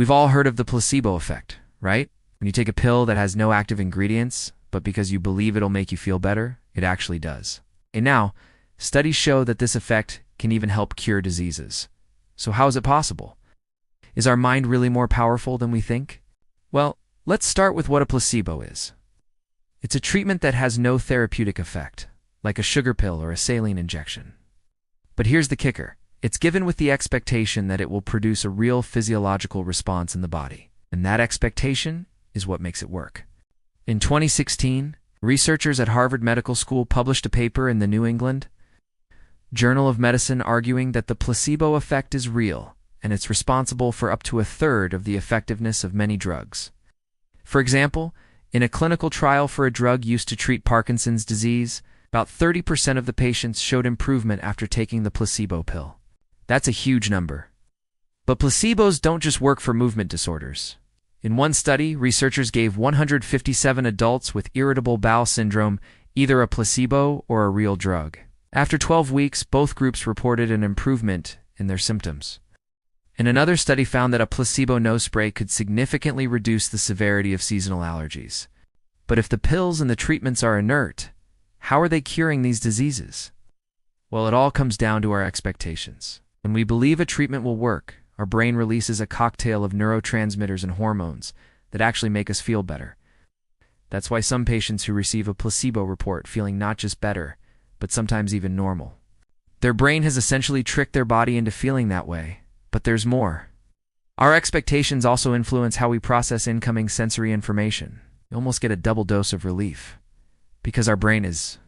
We've all heard of the placebo effect, right? When you take a pill that has no active ingredients, but because you believe it'll make you feel better, it actually does. And now, studies show that this effect can even help cure diseases. So how is it possible? Is our mind really more powerful than we think? Well, let's start with what a placebo is. It's a treatment that has no therapeutic effect, like a sugar pill or a saline injection. But here's the kicker. It's given with the expectation that it will produce a real physiological response in the body. And that expectation is what makes it work. In 2016, researchers at Harvard Medical School published a paper in the New England Journal of Medicine arguing that the placebo effect is real, and it's responsible for up to a third of the effectiveness of many drugs. For example, in a clinical trial for a drug used to treat Parkinson's disease, about 30% of the patients showed improvement after taking the placebo pill. That's a huge number. But placebos don't just work for movement disorders. In one study, researchers gave 157 adults with irritable bowel syndrome either a placebo or a real drug. After 12 weeks, both groups reported an improvement in their symptoms. And another study found that a placebo nose spray could significantly reduce the severity of seasonal allergies. But if the pills and the treatments are inert, how are they curing these diseases? Well, it all comes down to our expectations. When we believe a treatment will work, our brain releases a cocktail of neurotransmitters and hormones that actually make us feel better. That's why some patients who receive a placebo report feeling not just better, but sometimes even normal. Their brain has essentially tricked their body into feeling that way, but there's more. Our expectations also influence how we process incoming sensory information. You almost get a double dose of relief, because our brain is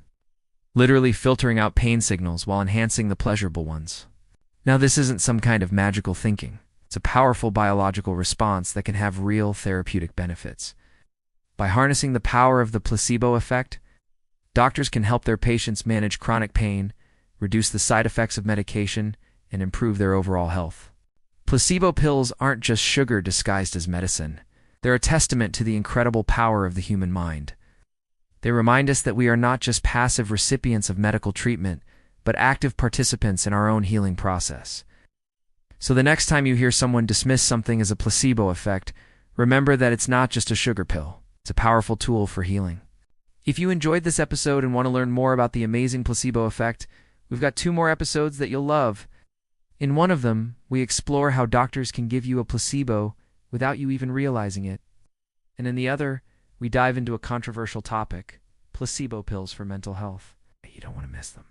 literally filtering out pain signals while enhancing the pleasurable ones. Now, this isn't some kind of magical thinking. It's a powerful biological response that can have real therapeutic benefits. By harnessing the power of the placebo effect, doctors can help their patients manage chronic pain, reduce the side effects of medication, and improve their overall health. Placebo pills aren't just sugar disguised as medicine. They're a testament to the incredible power of the human mind. They remind us that we are not just passive recipients of medical treatment, but active participants in our own healing process. So the next time you hear someone dismiss something as a placebo effect, remember that it's not just a sugar pill. It's a powerful tool for healing. If you enjoyed this episode and want to learn more about the amazing placebo effect, we've got 2 more episodes that you'll love. In one of them, we explore how doctors can give you a placebo without you even realizing it. And in the other, we dive into a controversial topic, placebo pills for mental health. You don't want to miss them.